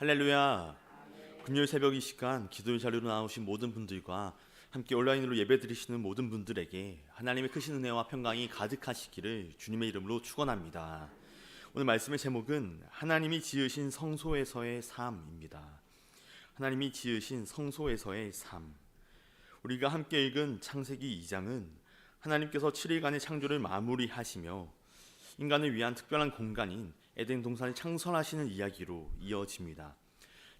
할렐루야. 금요일 새벽 이 시간 기도의 자리로 나오신 모든 분들과 함께 온라인으로 예배드리시는 모든 분들에게 하나님의 크신 은혜와 평강이 가득하시기를 주님의 이름으로 축원합니다. 오늘 말씀의 제목은 하나님이 지으신 성소에서의 삶입니다. 하나님이 지으신 성소에서의 삶. 우리가 함께 읽은 창세기 2장은 하나님께서 7일간의 창조를 마무리하시며 인간을 위한 특별한 공간인 에덴 동산을 창설하시는 이야기로 이어집니다.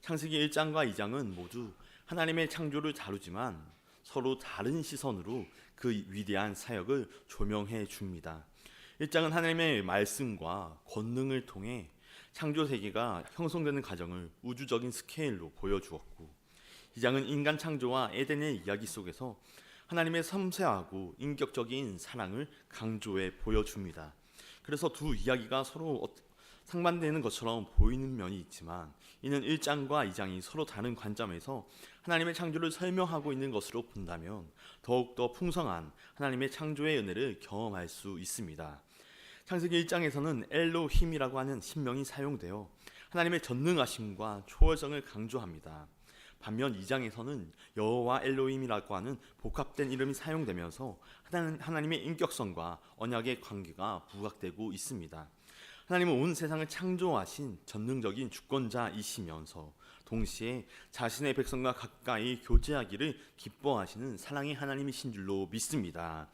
창세기 1장과 2장은 모두 하나님의 창조를 다루지만 서로 다른 시선으로 그 위대한 사역을 조명해 줍니다. 1장은 하나님의 말씀과 권능을 통해 창조 세계가 형성되는 과정을 우주적인 스케일로 보여주었고, 2장은 인간 창조와 에덴의 이야기 속에서 하나님의 섬세하고 인격적인 사랑을 강조해 보여줍니다. 그래서 두 이야기가 서로 상반되는 것처럼 보이는 면이 있지만 이는 1장과 2장이 서로 다른 관점에서 하나님의 창조를 설명하고 있는 것으로 본다면 더욱더 풍성한 하나님의 창조의 은혜를 경험할 수 있습니다. 창세기 1장에서는 엘로힘이라고 하는 신명이 사용되어 하나님의 전능하심과 초월성을 강조합니다. 반면 2장에서는 여호와 엘로힘이라고 하는 복합된 이름이 사용되면서 하나님의 인격성과 언약의 관계가 부각되고 있습니다. 하나님은 온 세상을 창조하신 전능적인 주권자이시면서 동시에 자신의 백성과 가까이 교제하기를 기뻐하시는 사랑의 하나님이신 줄로 믿습니다.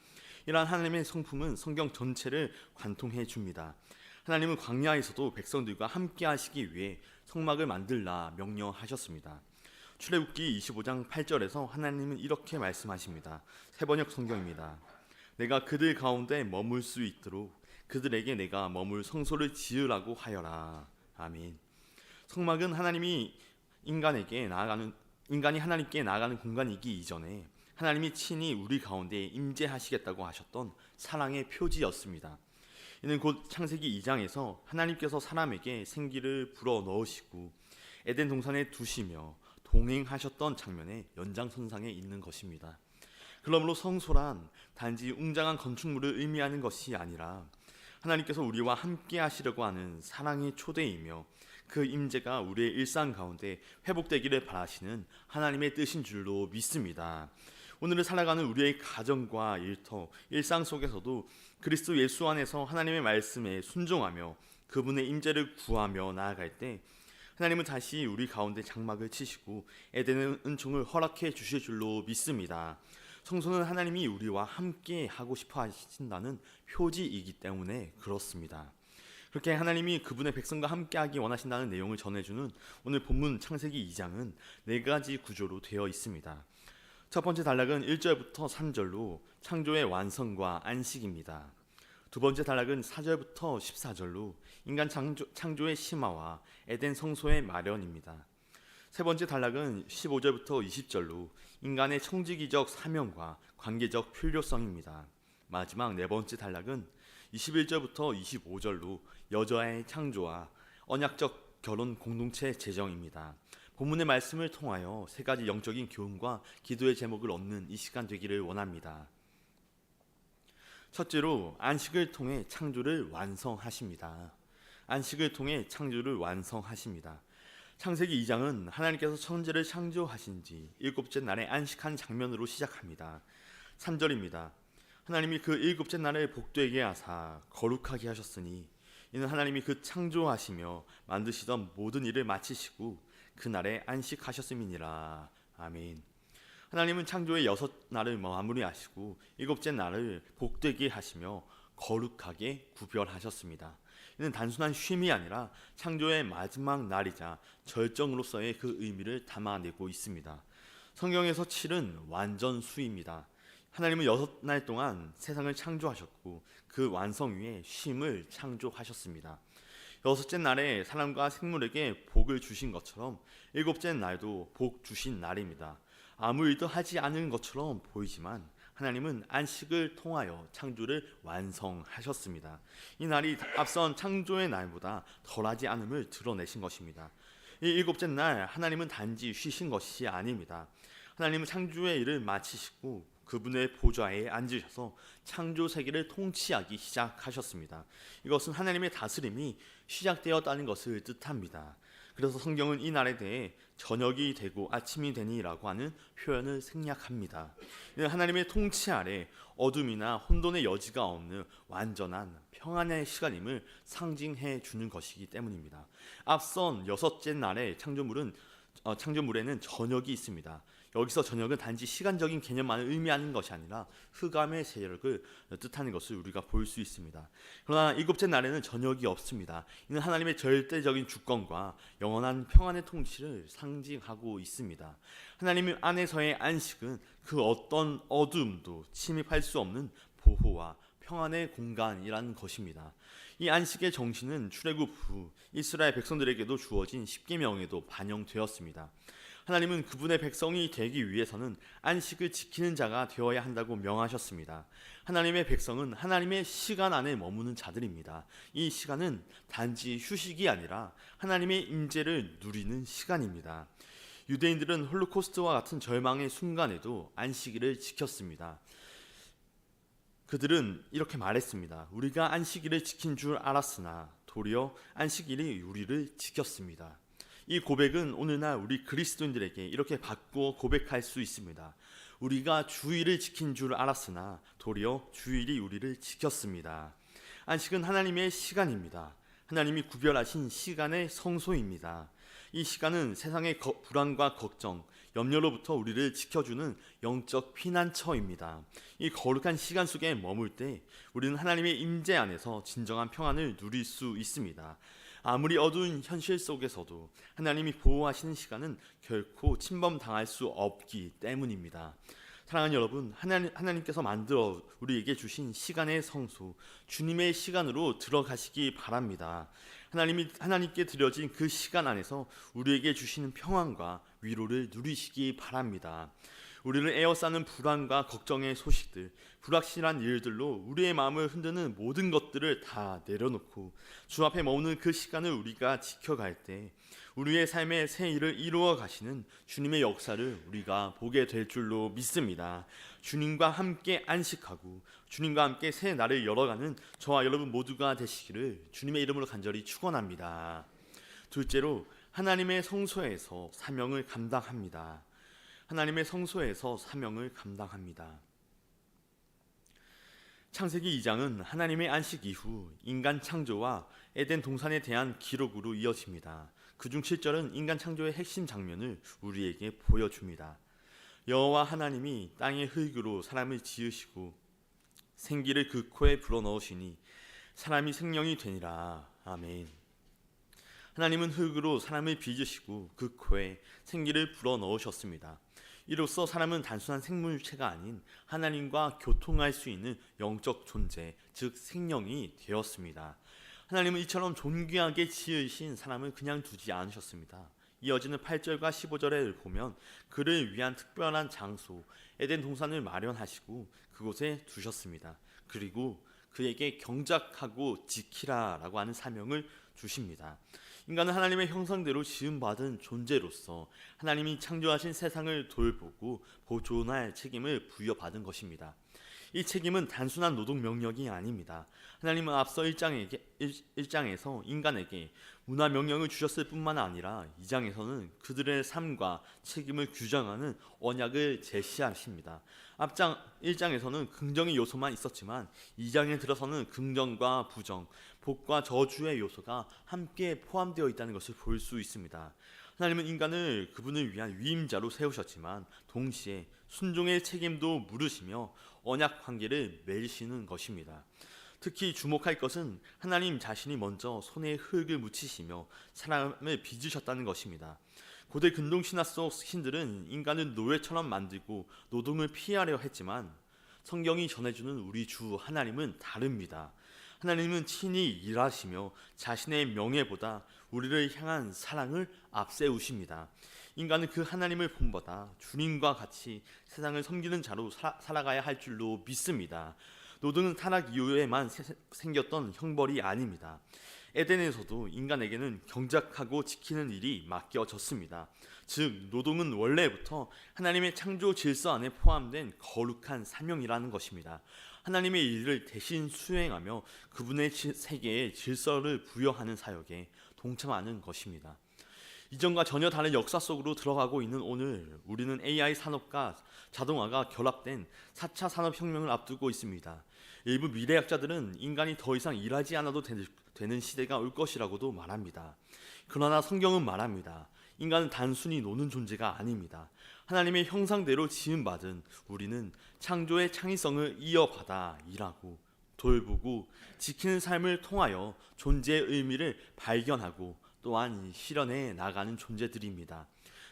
이러한 하나님의 성품은 성경 전체를 관통해 줍니다. 하나님은 광야에서도 백성들과 함께 하시기 위해 성막을 만들라 명령하셨습니다. 출애굽기 25장 8절에서 하나님은 이렇게 말씀하십니다. 새번역 성경입니다. 내가 그들 가운데 머물 수 있도록 그들에게 내가 머물 성소를 지으라고 하여라. 아멘. 성막은 인간이 하나님께 나아가는 공간이기 이전에 하나님이 친히 우리 가운데 임재하시겠다고 하셨던 사랑의 표지였습니다. 이는 곧 창세기 2장에서 하나님께서 사람에게 생기를 불어 넣으시고 에덴 동산에 두시며 동행하셨던 장면의 연장선상에 있는 것입니다. 그러므로 성소란 단지 웅장한 건축물을 의미하는 것이 아니라 하나님께서 우리와 함께 하시려고 하는 사랑의 초대이며 그 임재가 우리의 일상 가운데 회복되기를 바라시는 하나님의 뜻인 줄로 믿습니다. 오늘을 살아가는 우리의 가정과 일터, 일상 속에서도 그리스도 예수 안에서 하나님의 말씀에 순종하며 그분의 임재를 구하며 나아갈 때 하나님은 다시 우리 가운데 장막을 치시고 에덴의 은총을 허락해 주실 줄로 믿습니다. 성소는 하나님이 우리와 함께 하고 싶어 하신다는 표지이기 때문에 그렇습니다. 그렇게 하나님이 그분의 백성과 함께 하기 원하신다는 내용을 전해주는 오늘 본문 창세기 2장은 4가지 구조로 되어 있습니다. 첫 번째 단락은 1절부터 3절로 창조의 완성과 안식입니다. 두 번째 단락은 4절부터 14절로 인간 창조의 심화와 에덴 성소의 마련입니다. 세 번째 단락은 15절부터 20절로 인간의 청지기적 사명과 관계적 필요성입니다. 마지막 네 번째 단락은 21절부터 25절로 여자의 창조와 언약적 결혼 공동체 제정입니다. 본문의 말씀을 통하여 3가지 영적인 교훈과 기도의 제목을 얻는 이 시간 되기를 원합니다. 첫째로 안식을 통해 창조를 완성하십니다. 안식을 통해 창조를 완성하십니다. 창세기 2장은 하나님께서 천지를 창조하신 지 7째 날에 안식한 장면으로 시작합니다. 3절입니다. 하나님이 그 7째 날을 복되게 하사 거룩하게 하셨으니 이는 하나님이 그 창조하시며 만드시던 모든 일을 마치시고 그 날에 안식하셨음이니라. 아멘. 하나님은 창조의 6날을 마무리하시고 7째 날을 복되게 하시며 거룩하게 구별하셨습니다. 이는 단순한 쉼이 아니라 창조의 마지막 날이자 절정으로서의 그 의미를 담아내고 있습니다. 성경에서 7은 완전수입니다. 하나님은 6날 동안 세상을 창조하셨고 그 완성 위에 쉼을 창조하셨습니다. 6째 날에 사람과 생물에게 복을 주신 것처럼 7째 날도 복 주신 날입니다. 아무 일도 하지 않은 것처럼 보이지만 하나님은 안식을 통하여 창조를 완성하셨습니다. 이 날이 앞선 창조의 날보다 덜하지 않음을 드러내신 것입니다. 이 7째 날 하나님은 단지 쉬신 것이 아닙니다. 하나님은 창조의 일을 마치시고 그분의 보좌에 앉으셔서 창조 세계를 통치하기 시작하셨습니다. 이것은 하나님의 다스림이 시작되었다는 것을 뜻합니다. 그래서 성경은 이 날에 대해 저녁이 되고 아침이 되니라고 하는 표현을 생략합니다. 이는 하나님의 통치 아래 어둠이나 혼돈의 여지가 없는 완전한 평안의 시간임을 상징해 주는 것이기 때문입니다. 앞선 여섯째 날의 창조물에는 저녁이 있습니다. 여기서 저녁은 단지 시간적인 개념만을 의미하는 것이 아니라 흑암의 세력을 뜻하는 것을 우리가 볼 수 있습니다. 그러나 일곱째 날에는 저녁이 없습니다. 이는 하나님의 절대적인 주권과 영원한 평안의 통치를 상징하고 있습니다. 하나님 안에서의 안식은 그 어떤 어둠도 침입할 수 없는 보호와 평안의 공간이라는 것입니다. 이 안식의 정신은 출애굽 후 이스라엘 백성들에게도 주어진 십계명에도 반영되었습니다. 하나님은 그분의 백성이 되기 위해서는 안식을 지키는 자가 되어야 한다고 명하셨습니다. 하나님의 백성은 하나님의 시간 안에 머무는 자들입니다. 이 시간은 단지 휴식이 아니라 하나님의 임재를 누리는 시간입니다. 유대인들은 홀로코스트와 같은 절망의 순간에도 안식일을 지켰습니다. 그들은 이렇게 말했습니다. 우리가 안식일을 지킨 줄 알았으나 도리어 안식일이 우리를 지켰습니다. 이 고백은 오늘날 우리 그리스도인들에게 이렇게 바꾸어 고백할 수 있습니다. 우리가 주일을 지킨 줄 알았으나 도리어 주일이 우리를 지켰습니다. 안식은 하나님의 시간입니다. 하나님이 구별하신 시간의 성소입니다. 이 시간은 세상의 불안과 걱정, 염려로부터 우리를 지켜주는 영적 피난처입니다. 이 거룩한 시간 속에 머물 때 우리는 하나님의 임재 안에서 진정한 평안을 누릴 수 있습니다. 아무리 어두운 현실 속에서도 하나님이 보호하시는 시간은 결코 침범당할 수 없기 때문입니다. 사랑하는 여러분, 하나님께서 만들어 우리에게 주신 시간의 성소, 주님의 시간으로 들어가시기 바랍니다. 하나님께 드려진 그 시간 안에서 우리에게 주시는 평안과 위로를 누리시기 바랍니다. 우리를 에워싸는 불안과 걱정의 소식들, 불확실한 일들로 우리의 마음을 흔드는 모든 것들을 다 내려놓고 주 앞에 머무는 그 시간을 우리가 지켜갈 때 우리의 삶의 새 일을 이루어 가시는 주님의 역사를 우리가 보게 될 줄로 믿습니다. 주님과 함께 안식하고 주님과 함께 새 날을 열어가는 저와 여러분 모두가 되시기를 주님의 이름으로 간절히 축원합니다. 둘째로, 하나님의 성소에서 사명을 감당합니다. 하나님의 성소에서 사명을 감당합니다. 창세기 2장은 하나님의 안식 이후 인간 창조와 에덴 동산에 대한 기록으로 이어집니다. 그중 7절은 인간 창조의 핵심 장면을 우리에게 보여줍니다. 여호와 하나님이 땅의 흙으로 사람을 지으시고 생기를 그 코에 불어넣으시니 사람이 생명이 되니라. 아멘. 하나님은 흙으로 사람을 빚으시고 그 코에 생기를 불어넣으셨습니다. 이로써 사람은 단순한 생물체가 아닌 하나님과 교통할 수 있는 영적 존재, 즉 생명이 되었습니다. 하나님은 이처럼 존귀하게 지으신 사람을 그냥 두지 않으셨습니다. 이어지는 8절과 15절을 보면 그를 위한 특별한 장소, 에덴 동산을 마련하시고 그곳에 두셨습니다. 그리고 그에게 경작하고 지키라라고 하는 사명을 주십니다. 인간은 하나님의 형상대로 지음받은 존재로서 하나님이 창조하신 세상을 돌보고 보존할 책임을 부여받은 것입니다. 이 책임은 단순한 노동 명령이 아닙니다. 하나님은 앞서 1장에서 인간에게 문화 명령을 주셨을 뿐만 아니라 2장에서는 그들의 삶과 책임을 규정하는 언약을 제시하십니다. 앞장 1장에서는 긍정의 요소만 있었지만 2장에 들어서는 긍정과 부정, 복과 저주의 요소가 함께 포함되어 있다는 것을 볼 수 있습니다. 하나님은 인간을 그분을 위한 위임자로 세우셨지만 동시에 순종의 책임도 물으시며 언약 관계를 맺으시는 것입니다. 특히 주목할 것은 하나님 자신이 먼저 손에 흙을 묻히시며 사람을 빚으셨다는 것입니다. 고대 근동신화 속 신들은 인간을 노예처럼 만들고 노동을 피하려 했지만 성경이 전해주는 우리 주 하나님은 다릅니다. 하나님은 친히 일하시며 자신의 명예보다 우리를 향한 사랑을 앞세우십니다. 인간은 그 하나님을 본받아 주님과 같이 세상을 섬기는 자로 살아가야 할 줄로 믿습니다. 노동은 타락 이후에만 생겼던 형벌이 아닙니다. 에덴에서도 인간에게는 경작하고 지키는 일이 맡겨졌습니다. 즉 노동은 원래부터 하나님의 창조 질서 안에 포함된 거룩한 사명이라는 것입니다. 하나님의 일을 대신 수행하며 그분의 세계에 질서를 부여하는 사역에 동참하는 것입니다. 이전과 전혀 다른 역사 속으로 들어가고 있는 오늘, 우리는 AI 산업과 자동화가 결합된 4차 산업혁명을 앞두고 있습니다. 일부 미래학자들은 인간이 더 이상 일하지 않아도 되는 시대가 올 것이라고도 말합니다. 그러나 성경은 말합니다. 인간은 단순히 노는 존재가 아닙니다. 하나님의 형상대로 지음받은 우리는 창조의 창의성을 이어받아 일하고 돌보고 지키는 삶을 통하여 존재의 의미를 발견하고 또한 실현해 나가는 존재들입니다.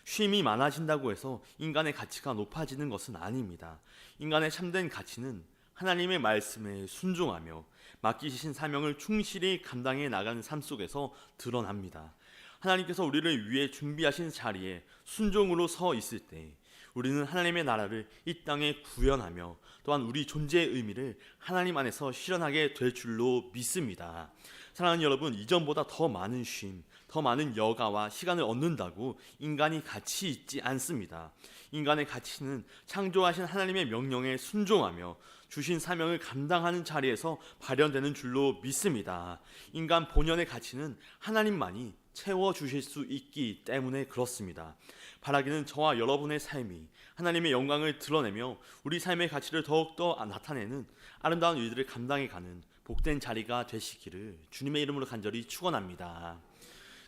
쉼이 많아진다고 해서 인간의 가치가 높아지는 것은 아닙니다. 인간의 참된 가치는 하나님의 말씀에 순종하며 맡기신 사명을 충실히 감당해 나가는 삶 속에서 드러납니다. 하나님께서 우리를 위해 준비하신 자리에 순종으로 서 있을 때 우리는 하나님의 나라를 이 땅에 구현하며 또한 우리 존재의 의미를 하나님 안에서 실현하게 될 줄로 믿습니다. 사랑하는 여러분, 이전보다 더 많은 쉼, 더 많은 여가와 시간을 얻는다고 인간이 가치 있지 않습니다. 인간의 가치는 창조하신 하나님의 명령에 순종하며 주신 사명을 감당하는 자리에서 발현되는 줄로 믿습니다. 인간 본연의 가치는 하나님만이 채워주실 수 있기 때문에 그렇습니다. 바라기는 저와 여러분의 삶이 하나님의 영광을 드러내며 우리 삶의 가치를 더욱더 나타내는 아름다운 일들을 감당해가는 복된 자리가 되시기를 주님의 이름으로 간절히 축원합니다.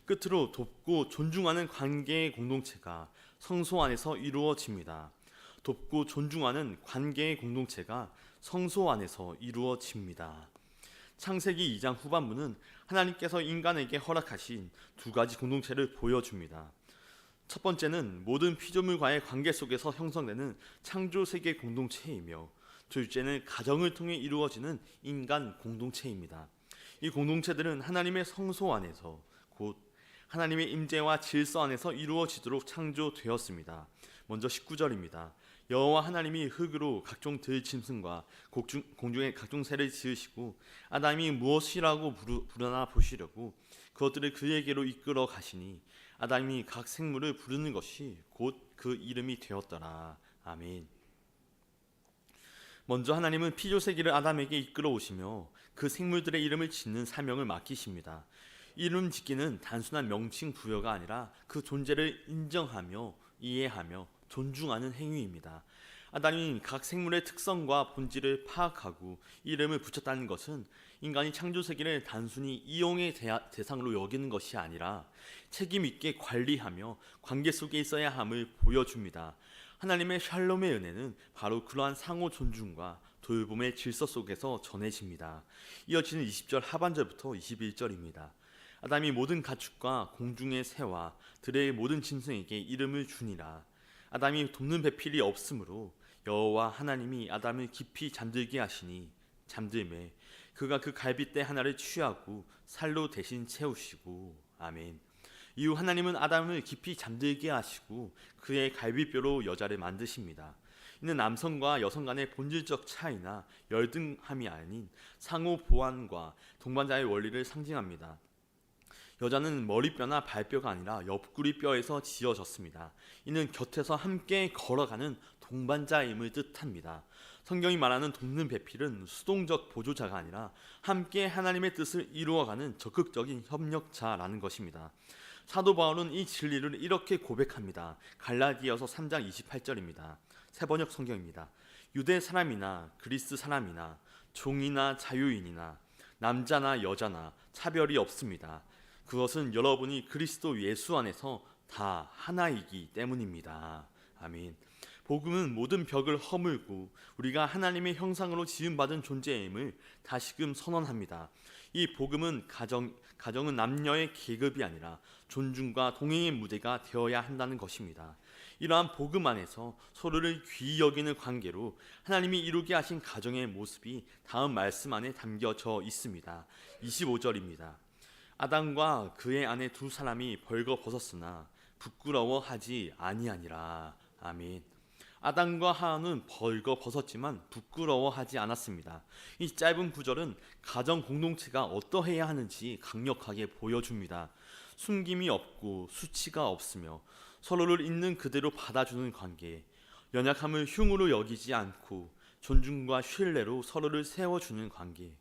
끝으로 돕고 존중하는 관계의 공동체가 성소 안에서 이루어집니다. 돕고 존중하는 관계의 공동체가 성소 안에서 이루어집니다. 창세기 2장 후반부는 하나님께서 인간에게 허락하신 두 가지 공동체를 보여줍니다. 첫 번째는 모든 피조물과의 관계 속에서 형성되는 창조세계 공동체이며, 둘째는 가정을 통해 이루어지는 인간 공동체입니다. 이 공동체들은 하나님의 성소 안에서 곧 하나님의 임재와 질서 안에서 이루어지도록 창조되었습니다. 먼저 19절입니다. 여호와 하나님이 흙으로 각종 들짐승과 공중의 각종 새를 지으시고 아담이 무엇이라고 부르나 보시려고 그것들을 그에게로 이끌어 가시니 아담이 각 생물을 부르는 것이 곧 그 이름이 되었더라. 아멘. 먼저 하나님은 피조세계를 아담에게 이끌어 오시며 그 생물들의 이름을 짓는 사명을 맡기십니다. 이름 짓기는 단순한 명칭 부여가 아니라 그 존재를 인정하며 이해하며 존중하는 행위입니다. 아담이 각 생물의 특성과 본질을 파악하고 이름을 붙였다는 것은 인간이 창조세계를 단순히 이용의 대상으로 여기는 것이 아니라 책임 있게 관리하며 관계 속에 있어야 함을 보여줍니다. 하나님의 샬롬의 은혜는 바로 그러한 상호 존중과 돌봄의 질서 속에서 전해집니다. 이어지는 20절 하반절부터 21절입니다. 아담이 모든 가축과 공중의 새와 들의 모든 짐승에게 이름을 주니라. 아담이 돕는 배필이 없으므로 여호와 하나님이 아담을 깊이 잠들게 하시니 잠들매 그가 그 갈빗대 하나를 취하고 살로 대신 채우시고. 아멘. 이후 하나님은 아담을 깊이 잠들게 하시고 그의 갈빗뼈로 여자를 만드십니다. 이는 남성과 여성 간의 본질적 차이나 열등함이 아닌 상호 보완과 동반자의 원리를 상징합니다. 여자는 머리뼈나 발뼈가 아니라 옆구리뼈에서 지어졌습니다. 이는 곁에서 함께 걸어가는 동반자임을 뜻합니다. 성경이 말하는 돕는 배필은 수동적 보조자가 아니라 함께 하나님의 뜻을 이루어가는 적극적인 협력자라는 것입니다. 사도 바울은 이 진리를 이렇게 고백합니다. 갈라디아서 3장 28절입니다. 새번역 성경입니다. 유대 사람이나 그리스 사람이나 종이나 자유인이나 남자나 여자나 차별이 없습니다. 그것은 여러분이 그리스도 예수 안에서 다 하나이기 때문입니다. 아멘. 복음은 모든 벽을 허물고 우리가 하나님의 형상으로 지음받은 존재임을 다시금 선언합니다. 이 복음은 가정은 남녀의 계급이 아니라 존중과 동행의 무대가 되어야 한다는 것입니다. 이러한 복음 안에서 서로를 귀히 여기는 관계로 하나님이 이루게 하신 가정의 모습이 다음 말씀 안에 담겨져 있습니다. 25절입니다. 아담과 그의 아내 두 사람이 벌거벗었으나 부끄러워하지 아니하니라. 아멘. 아담과 하와는 벌거벗었지만 부끄러워하지 않았습니다. 이 짧은 구절은 가정 공동체가 어떠해야 하는지 강력하게 보여줍니다. 숨김이 없고 수치가 없으며 서로를 있는 그대로 받아주는 관계, 연약함을 흉으로 여기지 않고 존중과 신뢰로 서로를 세워주는 관계,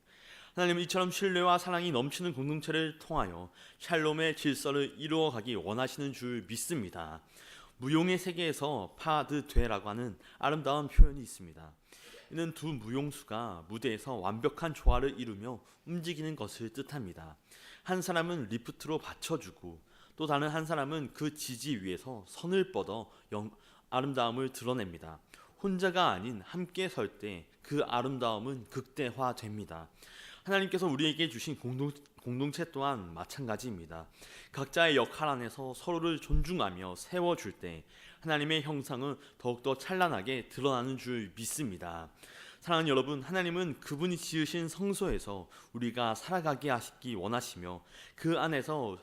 하나님은 이처럼 신뢰와 사랑이 넘치는 공동체를 통하여 샬롬의 질서를 이루어가기 원하시는 줄 믿습니다. 무용의 세계에서 파드되라고 하는 아름다운 표현이 있습니다. 이는 두 무용수가 무대에서 완벽한 조화를 이루며 움직이는 것을 뜻합니다. 한 사람은 리프트로 받쳐주고 또 다른 한 사람은 그 지지 위에서 선을 뻗어 아름다움을 드러냅니다. 혼자가 아닌 함께 설 때 그 아름다움은 극대화됩니다. 하나님께서 우리에게 주신 공동체 또한 마찬가지입니다. 각자의 역할 안에서 서로를 존중하며 세워줄 때 하나님의 형상은 더욱더 찬란하게 드러나는 줄 믿습니다. 사랑하는 여러분, 하나님은 그분이 지으신 성소에서 우리가 살아가게 하시기 원하시며 그 안에서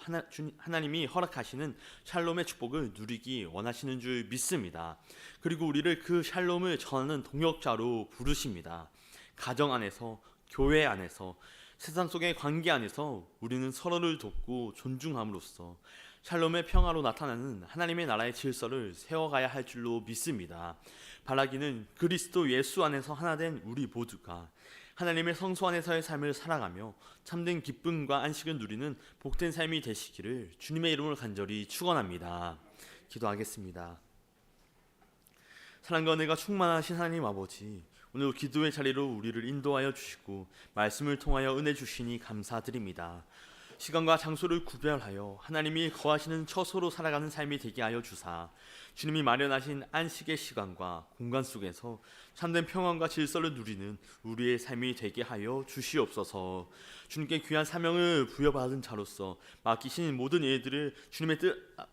하나님이 허락하시는 샬롬의 축복을 누리기 원하시는 줄 믿습니다. 그리고 우리를 그 샬롬을 전하는 동역자로 부르십니다. 가정 안에서, 교회 안에서, 세상 속의 관계 안에서 우리는 서로를 돕고 존중함으로써 샬롬의 평화로 나타나는 하나님의 나라의 질서를 세워가야 할 줄로 믿습니다. 바라기는 그리스도 예수 안에서 하나된 우리 모두가 하나님의 성소 안에서의 삶을 살아가며 참된 기쁨과 안식을 누리는 복된 삶이 되시기를 주님의 이름으로 간절히 축원합니다. 기도하겠습니다. 사랑과 은혜가 충만하신 하나님 아버지, 오늘 기도의 자리로 우리를 인도하여 주시고 말씀을 통하여 은혜 주시니 감사드립니다. 시간과 장소를 구별하여 하나님이 거하시는 처소로 살아가는 삶이 되게 하여 주사 주님이 마련하신 안식의 시간과 공간 속에서 참된 평안과 질서를 누리는 우리의 삶이 되게 하여 주시옵소서. 주님께 귀한 사명을 부여받은 자로서 맡기신 모든 일들을 주님의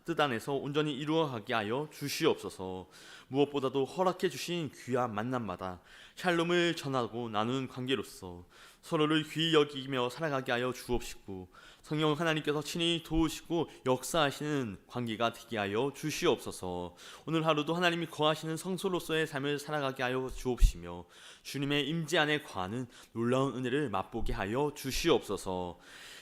뜻 안에서 온전히 이루어가게 하여 주시옵소서. 무엇보다도 허락해 주신 귀한 만남마다 샬롬을 전하고 나누는 관계로서 서로를 귀히 여기며 살아가게 하여 주옵시고 성령 하나님께서 친히 도우시고 역사하시는 관계가 되게 하여 주시옵소서. 오늘 하루도 하나님이 거하시는 성소로서의 삶을 살아가게 하여 주옵시며 주님의 임재 안에 거하는 놀라운 은혜를 맛보게 하여 주시옵소서.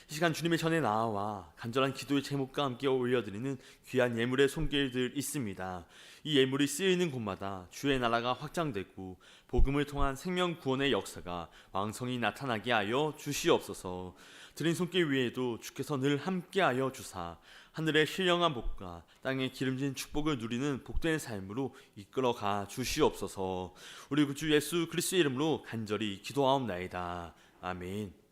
이 시간 주님의 전에 나아와 간절한 기도의 제목과 함께 올려드리는 귀한 예물의 손길들 있습니다. 이 예물이 쓰이는 곳마다 주의 나라가 확장되고 복음을 통한 생명 구원의 역사가 왕성히 나타나게 하여 주시옵소서. 드린 손길 위에도 주께서 늘 함께하여 주사 하늘의 신령한 복과 땅의 기름진 축복을 누리는 복된 삶으로 이끌어가 주시옵소서. 우리 구주 예수 그리스도의 이름으로 간절히 기도하옵나이다. 아멘.